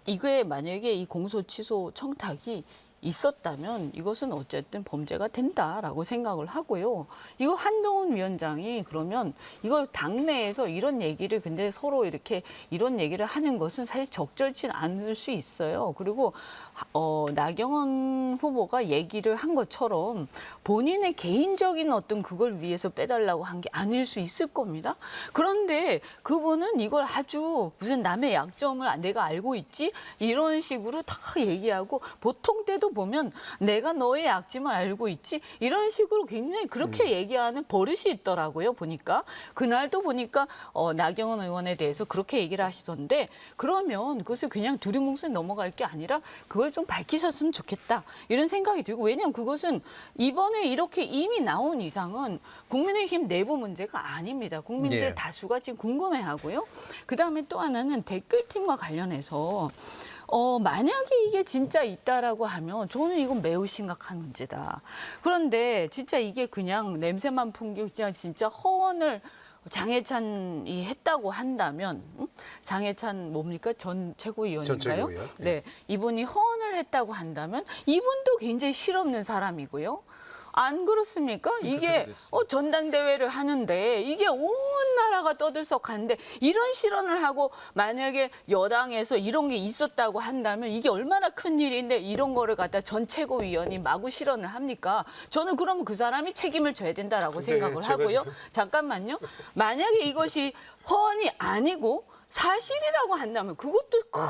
이게 만약에 이 공소 취소 청탁이 있었다면 이것은 어쨌든 범죄가 된다라고 생각을 하고요. 이거 한동훈 위원장이 그러면 이걸 당내에서 이런 얘기를 근데 서로 이렇게 이런 얘기를 하는 것은 사실 적절치 않을 수 있어요. 그리고 나경원 후보가 얘기를 한 것처럼 본인의 개인적인 어떤 그걸 위해서 빼달라고 한 게 아닐 수 있을 겁니다. 그런데 그분은 이걸 아주 무슨 남의 약점을 내가 알고 있지? 이런 식으로 다 얘기하고 보통 때도 보면 내가 너의 약점을 알고 있지? 이런 식으로 굉장히 그렇게 얘기하는 버릇이 있더라고요. 보니까. 그날도 보니까 나경원 의원에 대해서 그렇게 얘기를 하시던데 그러면 그것을 그냥 두리뭉술 넘어갈 게 아니라 그걸 좀 밝히셨으면 좋겠다. 이런 생각이 들고 왜냐하면 그것은 이번에 이렇게 이미 나온 이상은 국민의힘 내부 문제가 아닙니다. 국민들 예. 다수가 지금 궁금해하고요. 그다음에 또 하나는 댓글팀과 관련해서 만약에 이게 진짜 있다라고 하면 저는 이건 매우 심각한 문제다. 그런데 진짜 이게 그냥 냄새만 풍기고 진짜 허언을 장해찬이 했다고 한다면 장해찬 뭡니까? 전 최고위원인가요? 전 최고위원. 네, 이분이 허언을 했다고 한다면 이분도 굉장히 실없는 사람이고요. 안 그렇습니까? 이게 전당대회를 하는데 이게 온 나라가 떠들썩한데 이런 실언을 하고 만약에 여당에서 이런 게 있었다고 한다면 이게 얼마나 큰 일인데 이런 거를 갖다 전 최고위원이 마구 실언을 합니까? 저는 그러면 그 사람이 책임을 져야 된다라고 생각을 하고요. 잠깐만요. 만약에 이것이 허언이 아니고 사실이라고 한다면 그것도 큰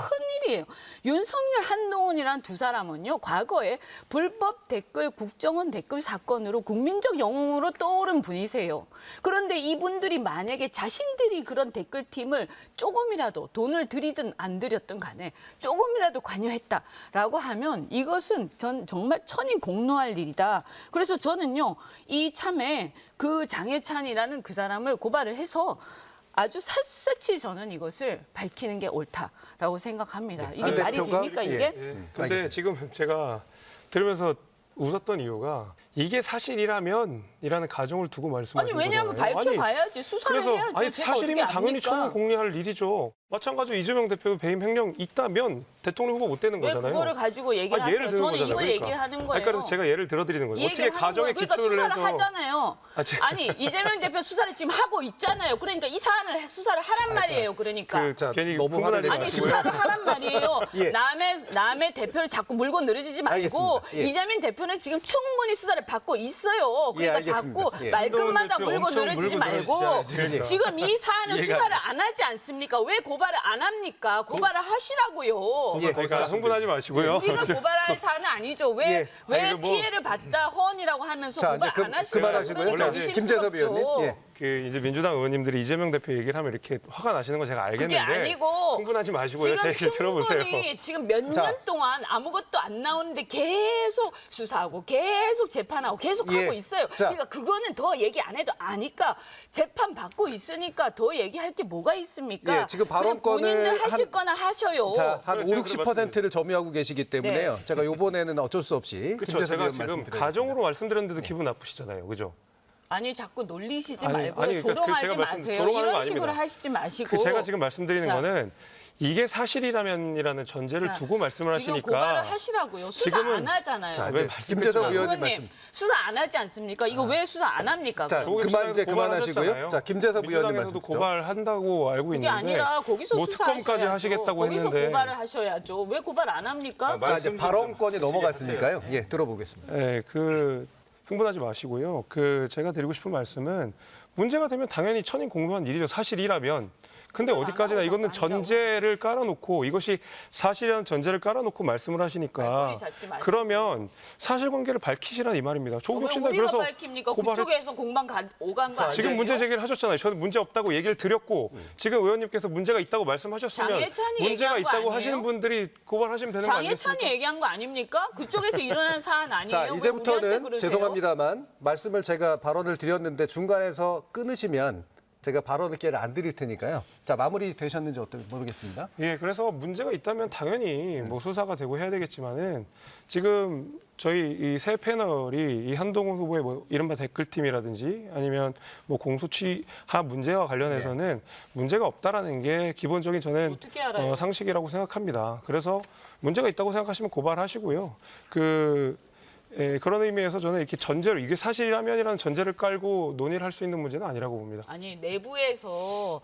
일이에요. 윤석열, 한동훈이란 두 사람은요. 과거에 불법 댓글, 국정원 댓글 사건으로 국민적 영웅으로 떠오른 분이세요. 그런데 이분들이 만약에 자신들이 그런 댓글팀을 조금이라도 돈을 들이든 안 들였든 간에 조금이라도 관여했다라고 하면 이것은 전 정말 천이 공노할 일이다. 그래서 저는요. 이참에 그 장해찬이라는 그 사람을 고발을 해서 아주 샅샅이 저는 이것을 밝히는 게 옳다라고 생각합니다. 이게 말이 됩니까, 이게? 근데 지금 제가 들으면서 웃었던 이유가 이게 사실이라면이라는 가정을 두고 말씀하시는 거잖아요. 왜냐하면 밝혀봐야지. 수사를 그래서 해야죠. 아니 제가 사실이면 어떻게 당연히 압니까? 처벌 공개할 일이죠. 마찬가지로 이재명 대표 배임 횡령 있다면 대통령 후보 못 되는 왜 거잖아요. 그거를 가지고 얘기를 예를 하세요? 드는 저는 거잖아요. 이걸 그러니까. 얘기하는 거예요. 그래서 제가 예를 들어드리는 거예요. 어떻게 가정에 그러니까 기초를 수사를 해서 하잖아요. 제가- 아니 이재명 대표 수사를 지금 하고 있잖아요. 그러니까 이 사안을 수사를 하란 말이에요. 그러니까. 자, 괜히 너무 흥분하지 화나지 아니 마시고요. 수사를 하란 말이에요. 예. 남의 대표를 자꾸 물고 늘어지지 말고 알겠습니다. 예. 이재명 대표는 지금 충분히 수사를 받고 있어요. 그러니까 알겠습니다. 자꾸 예. 말끝마다 한동훈 대표 물고 엄청 늘어지지 물고 말고 늘어지잖아요, 지금. 지금 이 사안을 이해가 수사를 안 하지 않습니까? 왜 고발을 안 합니까? 고발을 하시라고요. 예. 그러니까 흥분하지 마시고요. 우리가 고발할 사안은 아니죠. 왜, 예. 왜 아니, 뭐- 피해를 받다 허언이라고 하면서 자, 고발 이제 안 하시는 그만하시고요. 그러니까 자, 김재섭 의심스럽죠. 의원님. 예. 그 이제 민주당 의원님들이 이재명 대표 얘기를 하면 이렇게 화가 나시는 거 제가 그게 알겠는데 아니고 흥분하지 마시고요. 제 지금 얘기 들어보세요. 충분히 지금 몇 년 자. 동안 아무것도 안 나오는데 계속 수사하고 계속 재판하고 계속 예. 하고 있어요. 자. 그러니까 그거는 더 얘기 안 해도 아니까 재판 받고 있으니까 더 얘기할 게 뭐가 있습니까? 예, 지금 그냥 발언권을 본인들 하실 거나 하셔요. 자, 한 제가 5, 60%를 점유하고 계시기 때문에요. 제가 이번에는 어쩔 수 없이 그렇죠. 김재섭 제가 의원 지금 말씀드려야 가정으로 말씀드렸는데도 기분 나쁘시잖아요. 그죠? 아니 자꾸 놀리시지 아니, 말고 아니, 그러니까 조롱하지 제가 마세요. 조롱하는 거 이런 아닙니다. 식으로 하시지 마시고. 그 제가 지금 말씀드리는 자. 거는 이게 사실이라면이라는 전제를 자, 두고 말씀을 지금 하시니까 고발을 하시라고요. 수사 지금은- 안 하잖아요. 자, 왜 이제 말씀 김재섭 듣지 의원님 의원님 말씀. 수사 안 하지 않습니까? 이거 왜 수사 안 합니까? 자, 그럼? 그만 이제 그만하시고요. 고발하셨잖아요. 자, 김재섭 의원님 말씀 민주당에서도 듣죠. 고발한다고 알고 그게 있는데 아니라 거기서 뭐 수사하셔야죠. 특검까지 하시겠다고 거기서 했는데 고발을 하셔야죠. 왜 고발 안 합니까? 자, 이제 발언권이 넘어갔으니까요. 예, 들어보겠습니다. 예, 그 흥분하지 마시고요. 그 제가 드리고 싶은 말씀은 문제가 되면 당연히 천인 공노한 일이죠. 사실이라면. 근데 어디까지나 이거는 전제를 깔아놓고 이것이 사실이라는 전제를 깔아놓고 말씀을 하시니까 말꼬리 잡지 마시고. 그러면 사실관계를 밝히시라 이 말입니다. 조국 왜 혁신당 우리가 그래서 밝힙니까? 고발을 그쪽에서 공방 오간 거 아니에요? 지금 문제 제기를 하셨잖아요. 저는 문제 없다고 얘기를 드렸고 지금 의원님께서 문제가 있다고 말씀하셨으면 장해찬이 문제가 얘기한 거 있다고 아니에요? 하시는 분들이 고발하시면 되는 거 장해찬이 아니겠습니까? 얘기한 거 아닙니까? 그쪽에서 일어난 사안 아니에요? 자, 왜 우리한테 이제부터는 그러세요? 죄송합니다만 말씀을 제가 발언을 드렸는데 중간에서 끊으시면 제가 발언 기회를 안 드릴 테니까요. 자, 마무리 되셨는지 어떨지 모르겠습니다. 예, 그래서 문제가 있다면 당연히 뭐 수사가 되고 해야 되겠지만은 지금 저희 이 새 패널이 이 한동훈 후보의 뭐 이른바 댓글팀이라든지 아니면 뭐 공소취하 문제와 관련해서는 문제가 없다라는 게 기본적인 저는 어떻게 알아요? 상식이라고 생각합니다. 그래서 문제가 있다고 생각하시면 고발하시고요. 그런 의미에서 저는 이렇게 전제로 이게 사실이라면이라는 전제를 깔고 논의를 할 수 있는 문제는 아니라고 봅니다. 아니 내부에서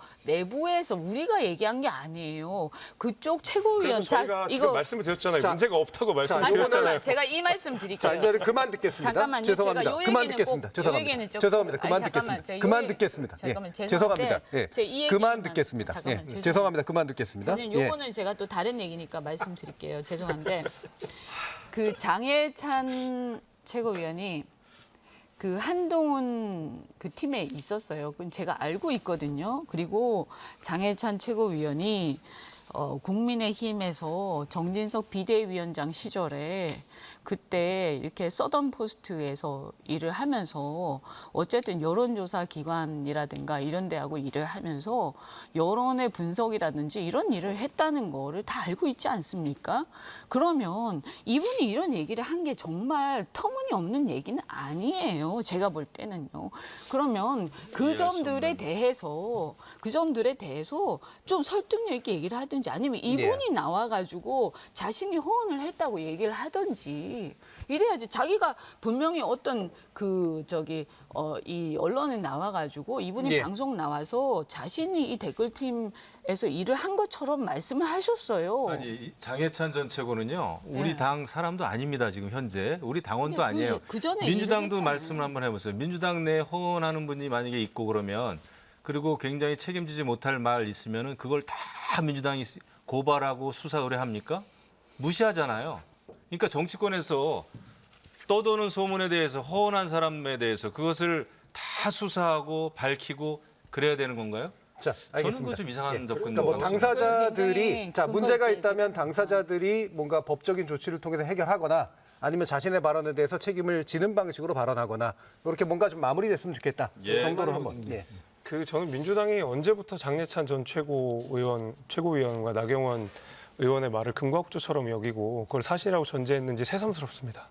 우리가 얘기한 게 아니에요. 그쪽 최고위원 그래서 저희가 지금 말씀을 드렸잖아요. 자, 문제가 없다고 말씀을 아니, 드렸잖아요. 잠깐만 제가 이 말씀 드릴게요. 자, 이제 그만 듣겠습니다. 잠깐만요. 죄송합니다. 제가 요 그만 얘기는 듣겠습니다. 꼭- 죄송합니다. 요 얘기는 좀- 죄송합니다. 그만 아니, 잠깐만, 듣겠습니다. 제가 요 그만 얘기- 듣겠습니다. 잠깐만, 예. 죄송한데 죄송합니다. 예. 제가 이 그만 얘기만- 듣겠습니다. 잠깐만, 예. 죄송합니다. 죄송합니다. 그만 듣겠습니다. 사실 예. 요거는 제가 또 다른 얘기니까 말씀드릴게요. 죄송한데 그 장해찬 최고위원이 그 한동훈 그 팀에 있었어요. 그건 제가 알고 있거든요. 그리고 장해찬 최고위원이 국민의힘에서 정진석 비대위원장 시절에 그때 이렇게 서던 포스트에서 일을 하면서 어쨌든 여론조사 기관이라든가 이런 데하고 일을 하면서 여론의 분석이라든지 이런 일을 했다는 거를 다 알고 있지 않습니까? 그러면 이분이 이런 얘기를 한 게 정말 터무니없는 얘기는 아니에요. 제가 볼 때는요. 그러면 그 점들에 대해서 좀 설득력 있게 얘기를 하든지 아니면 이분이 나와가지고 자신이 허언을 했다고 얘기를 하든지 이래야지. 자기가 분명히 어떤 이 언론에 나와가지고 이분이 방송 나와서 자신이 이 댓글팀에서 일을 한 것처럼 말씀을 하셨어요. 아니 장해찬 전 최고는요 우리 당 사람도 아닙니다. 지금 현재 우리 당원도 아니에요. 그전에 민주당도 일을 말씀을 한번 해보세요. 민주당 내 허언하는 분이 만약에 있고 그러면 그리고 굉장히 책임지지 못할 말 있으면은 그걸 다 민주당이 고발하고 수사 의뢰합니까? 무시하잖아요. 그러니까 정치권에서 떠도는 소문에 대해서 허언한 사람에 대해서 그것을 다 수사하고 밝히고 그래야 되는 건가요? 자, 저는 알겠습니다. 그거 좀 이상한 접근. 그러니까 뭐 당사자들이 굉장히 자 근거 문제가 있게 있다면 당사자들이 뭔가 법적인 조치를 통해서 해결하거나 아니면 자신의 발언에 대해서 책임을 지는 방식으로 발언하거나 이렇게 뭔가 좀 마무리됐으면 좋겠다. 예. 정도로 한번. 예. 저는 민주당이 언제부터 장해찬 전 최고위원과 나경원 의원의 말을 금과옥조처럼 여기고 그걸 사실이라고 전제했는지 새삼스럽습니다.